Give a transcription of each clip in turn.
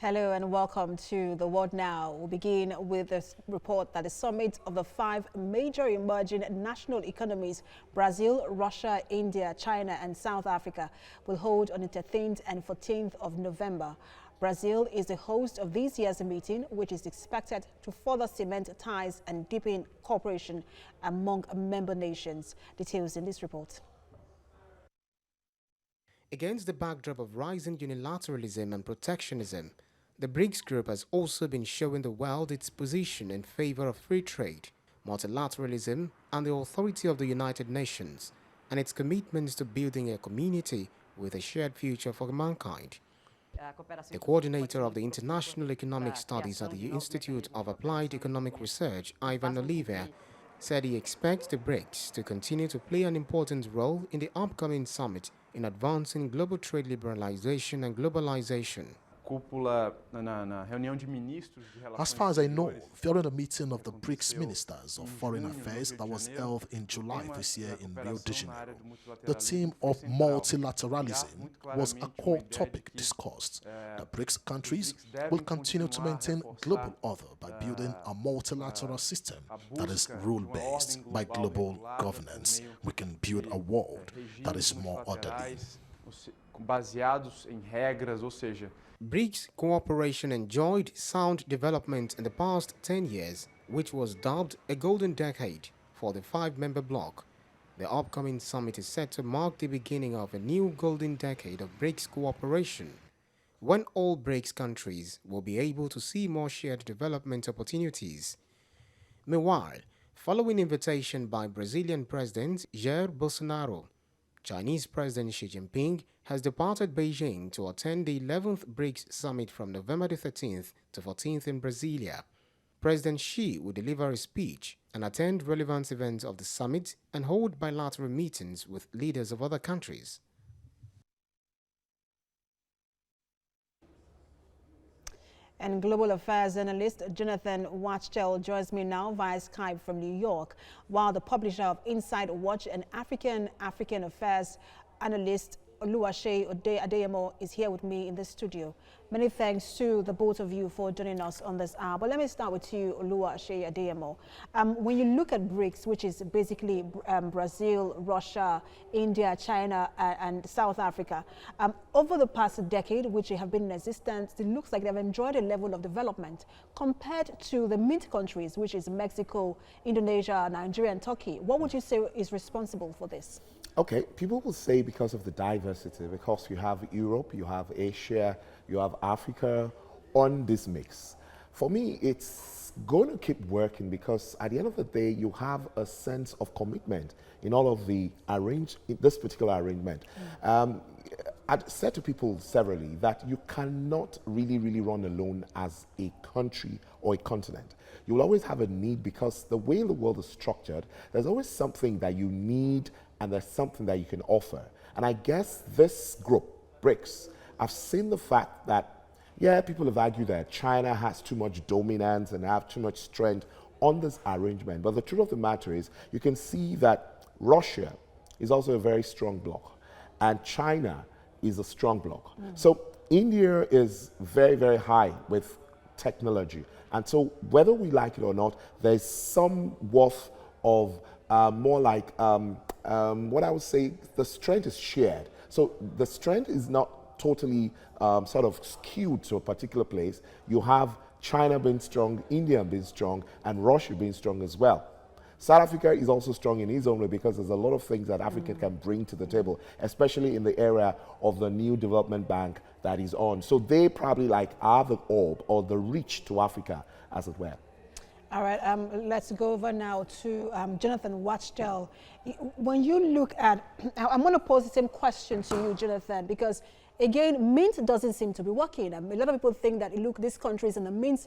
Hello and welcome to The World Now. We'll begin with this report that the summit of the 5 major emerging national economies, Brazil, Russia, India, China and South Africa, will hold on the 13th and 14th of November. Brazil is the host of this year's meeting, which is expected to further cement ties and deepen cooperation among member nations. Details in this report. Against the backdrop of rising unilateralism and protectionism, the Brics group has also been showing the world its position in favor of free trade, multilateralism, and the authority of the United Nations, and its commitments to building a community with a shared future for mankind. The coordinator of the International Economic Studies at the Institute of Applied Economic Research, Ivan Oliveira, said he expects the Brics to continue to play an important role in the upcoming summit in advancing global trade liberalization and globalization. As far as I know, during the meeting of the BRICS ministers of foreign affairs that was held in July this year in Rio de Janeiro, the theme of multilateralism was a core topic discussed. The BRICS countries will continue to maintain global order by building a multilateral system that is rule-based. By global governance, we can build a world that is more orderly. Baseados em regras, ou seja, BRICS cooperation enjoyed sound development in the past 10 years, which was dubbed a golden decade for the 5-member bloc. The upcoming summit is set to mark the beginning of a new golden decade of BRICS cooperation, when all BRICS countries will be able to see more shared development opportunities. Meanwhile, following invitation by Brazilian President Jair Bolsonaro, Chinese President Xi Jinping has departed Beijing to attend the 11th BRICS summit from November the 13th to 14th in Brasilia. President Xi will deliver a speech and attend relevant events of the summit and hold bilateral meetings with leaders of other countries. And global affairs analyst Jonathan Wachtel joins me now via Skype from New York, while the publisher of Inside Watch and African affairs analyst Oluwase Adeyemo is here with me in the studio. Many thanks to the both of you for joining us on this hour. But let me start with you, Oluwase Adeyemo. When you look at BRICS, which is basically Brazil, Russia, India, China, and South Africa, over the past decade, which have been in existence, it looks like they've enjoyed a level of development compared to the Mint countries, which is Mexico, Indonesia, Nigeria, and Turkey. What would you say is responsible for this? Okay, people will say because of the diversity, because you have Europe, you have Asia, you have Africa on this mix. For me, it's going to keep working because at the end of the day, you have a sense of commitment in all of the this particular arrangement. I've said to people severally that you cannot really run alone as a country or a continent. You will always have a need because the way the world is structured, there's always something that you need and there's something that you can offer. And I guess this group, BRICS, I've seen the fact that, yeah, people have argued that China has too much dominance and have too much strength on this arrangement. But the truth of the matter is, you can see that Russia is also a very strong bloc, and China is a strong bloc. So India is very high with technology. And so whether we like it or not, there's some worth of more like what I would say, the strength is shared. So the strength is not totally sort of skewed to a particular place. You have China being strong, India being strong, and Russia being strong as well. South Africa is also strong in its own way because there's a lot of things that Africa can bring to the table, especially in the area of the new development bank that is on. So they probably like are the orb or the reach to Africa, as it were. All right, let's go over now to Jonathan Wachtel. When you look at, I'm going to pose the same question to you, Jonathan, because again, Mint doesn't seem to be working. A lot of people think that, look, these countries in the Mint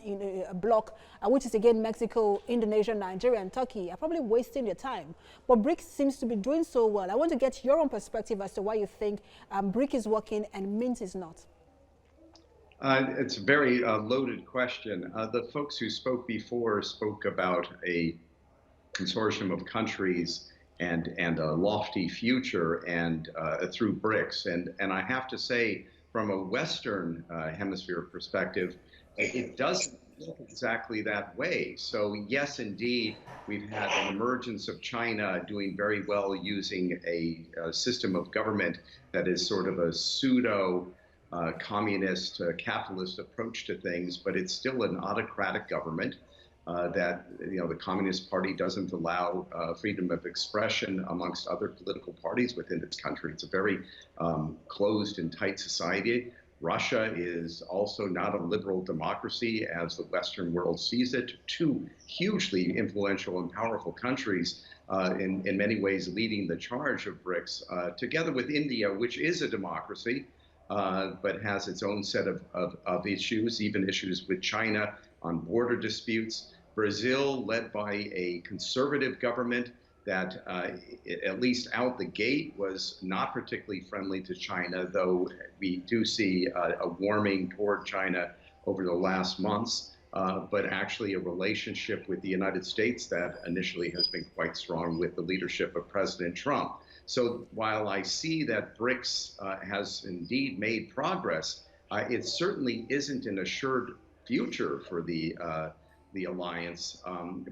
bloc, which is again Mexico, Indonesia, Nigeria, and Turkey, are probably wasting their time. But BRICS seems to be doing so well. I want to get your own perspective as to why you think BRIC is working and Mint is not. It's a very loaded question. The folks who spoke before spoke about a consortium of countries and a lofty future and through BRICS. And I have to say from a Western hemisphere perspective, it doesn't look exactly that way. So yes, indeed, we've had an emergence of China doing very well using a system of government that is sort of a pseudo communist, capitalist approach to things, but it's still an autocratic government. That the Communist Party doesn't allow freedom of expression amongst other political parties within its country. It's a very closed and tight society. Russia is also not a liberal democracy as the Western world sees it. Two hugely influential and powerful countries, in many ways leading the charge of BRICS, together with India, which is a democracy, but has its own set of issues, even issues with China on border disputes. Brazil, led by a conservative government that, at least out the gate, was not particularly friendly to China, though we do see a warming toward China over the last months, but actually a relationship with the United States that initially has been quite strong with the leadership of President Trump. So while I see that BRICS has indeed made progress, it certainly isn't an assured future for the alliance.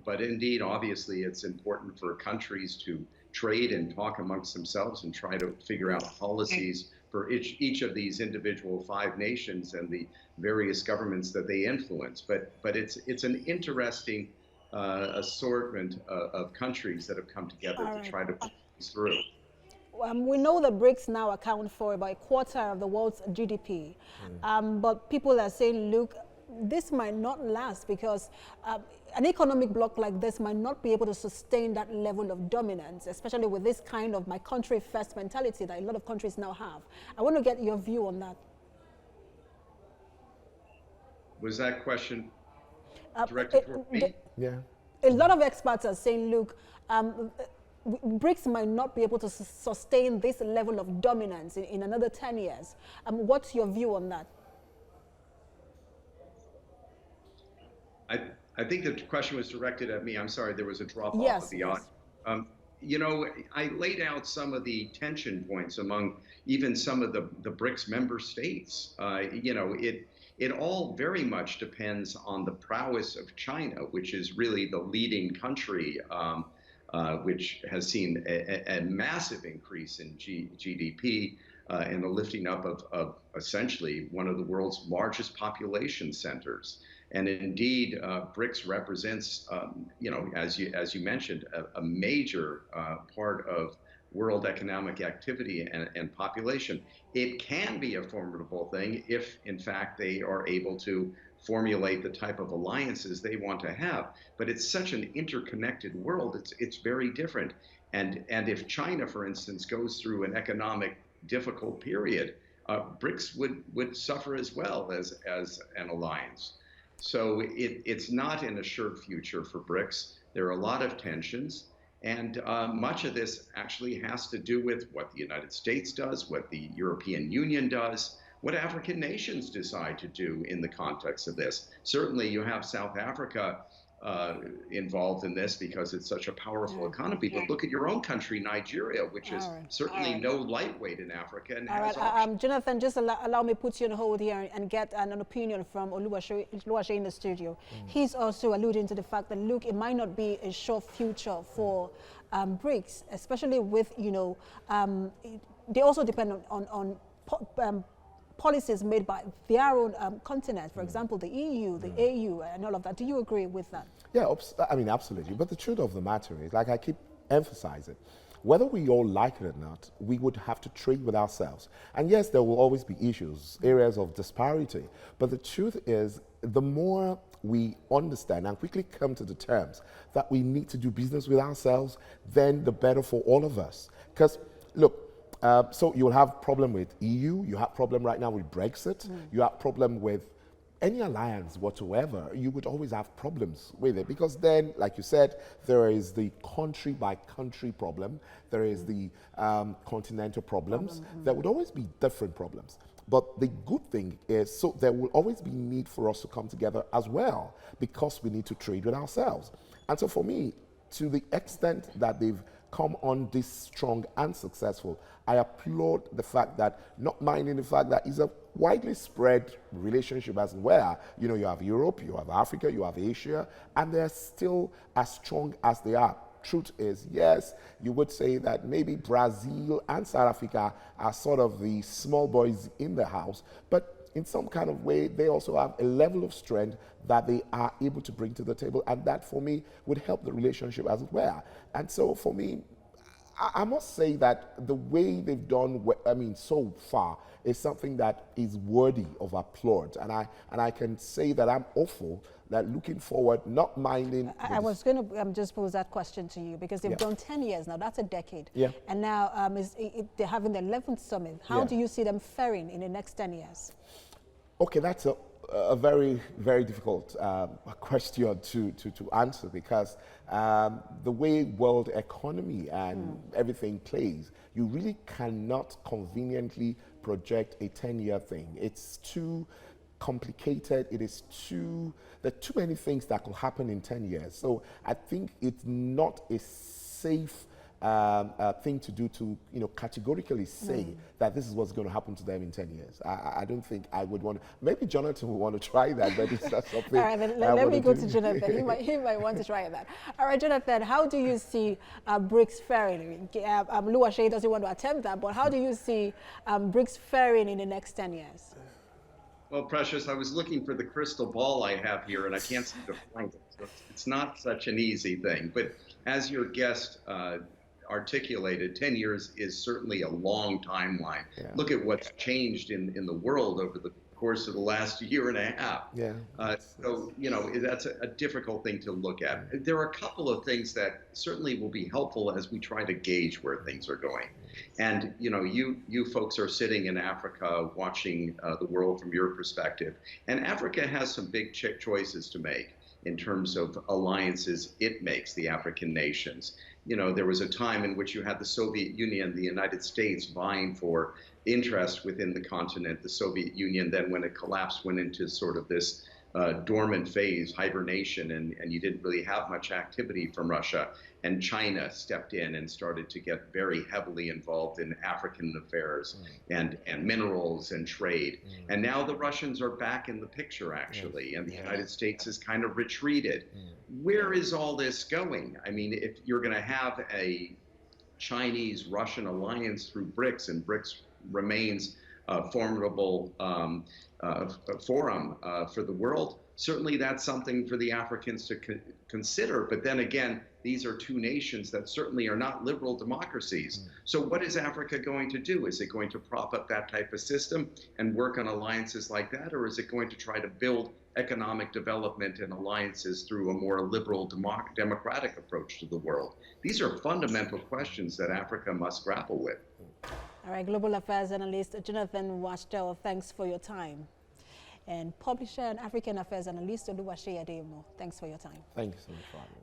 But indeed, obviously, it's important for countries to trade and talk amongst themselves and try to figure out policies for each of these individual 5 nations and the various governments that they influence. But it's an interesting assortment of countries that have come together to try to put these through. We know that BRICS now account for about a quarter of the world's GDP. But people are saying, look, this might not last because an economic bloc like this might not be able to sustain that level of dominance, especially with this kind of my country first mentality that a lot of countries now have. I want to get your view on that. Was that question directed toward me? Yeah. A lot of experts are saying, look, BRICS might not be able to sustain this level of dominance in another 10 years. What's your view on that? I think the question was directed at me. I'm sorry, there was a drop off yes, of the audio. You know, I laid out some of the tension points among even some of the BRICS member states. You know, it all very much depends on the prowess of China, which is really the leading country, which has seen a massive increase in GDP and the lifting up of essentially one of the world's largest population centers. And indeed, BRICS represents, you know, as you mentioned, a major part of world economic activity and population. It can be a formidable thing if, in fact, they are able to formulate the type of alliances they want to have. But it's such an interconnected world, it's very different. And if China, for instance, goes through an economic difficult period, BRICS would suffer as well as an alliance. So it's not an assured future for BRICS. There are a lot of tensions. And much of this actually has to do with what the United States does, what the European Union does, what African nations decide to do in the context of this. Certainly you have South Africa involved in this because it's such a powerful economy. But look at your own country, Nigeria, which is certainly no lightweight in Africa. And has Jonathan, just allow me to put you on hold here and get an opinion from Oluwase in the studio. He's also alluding to the fact that, look, it might not be a sure future for BRICS, especially with, you know, they also depend on policies made by their own continent, for example, the EU, the AU, and all of that. Do you agree with that? Yeah, I mean, absolutely. But the truth of the matter is, like I keep emphasizing, whether we all like it or not, we would have to trade with ourselves. And yes, there will always be issues, areas of disparity. But the truth is, the more we understand and quickly come to the terms that we need to do business with ourselves, then the better for all of us. Because, look, so you'll have problem with EU, you have problem right now with Brexit, you have problem with any alliance whatsoever. You would always have problems with it because then, like you said, there is the country by country problem, there is the continental problems. There would always be different problems. But the good thing is, so there will always be need for us to come together as well because we need to trade with ourselves. And so for me, to the extent that they've come on this strong and successful, I applaud the fact that, not minding the fact that it's a widely spread relationship as well. You know, you have Europe, you have Africa, you have Asia, and they're still as strong as they are. Truth is, yes, you would say that maybe Brazil and South Africa are sort of the small boys in the house, but in some kind of way, they also have a level of strength that they are able to bring to the table, and that for me would help the relationship as it were. And so for me, I must say that the way they've done, so far, is something that is worthy of applaud. And I can say that I'm hopeful that looking forward, not minding. I was going to just pose that question to you because they've done 10 years now. That's a decade. Yeah. And now they're having the 11th summit. How do you see them faring in the next 10 years? Okay, that's a very, very difficult question to answer because the way world economy and everything plays, you really cannot conveniently project a 10-year thing. It's too complicated. There are too many things that could happen in 10 years. So I think it's not a safe thing to do to, categorically say that this is what's going to happen to them in 10 years. I don't think I would want to. Maybe Jonathan would want to try that, but it's not something. All right, then let me go to Jonathan. He might want to try that. All right, Jonathan, how do you see Brics faring? Luashe doesn't want to attempt that, but how do you see Brics faring in the next 10 years? Well, Precious, I was looking for the crystal ball I have here, and I can't seem to find it. So it's not such an easy thing. But as your guest articulated, 10 years is certainly a long timeline. Yeah. Look at what's changed in the world over the course of the last year and a half. Yeah. So, that's a difficult thing to look at. There are a couple of things that certainly will be helpful as we try to gauge where things are going. And, you folks are sitting in Africa watching the world from your perspective. And Africa has some big choices to make in terms of alliances it makes, the African nations. There was a time in which you had the Soviet Union, the United States vying for interest within the continent. The Soviet Union then, when it collapsed, went into sort of this dormant phase, hibernation, and you didn't really have much activity from Russia. And China stepped in and started to get very heavily involved in African affairs and minerals and trade. And now the Russians are back in the picture, actually, and the United States has kind of retreated. Where is all this going? I mean, if you're going to have a Chinese-Russian alliance through Brics, and Brics remains a formidable forum for the world, certainly that's something for the Africans to consider. But then again, these are two nations that certainly are not liberal democracies. So what is Africa going to do? Is it going to prop up that type of system and work on alliances like that? Or is it going to try to build economic development and alliances through a more liberal democratic approach to the world? These are fundamental questions that Africa must grapple with. All right, global affairs analyst Jonathan Wachtel, thanks for your time. And publisher and African affairs analyst Oluwase Adeyemo, thanks for your time. Thank you so much for having me.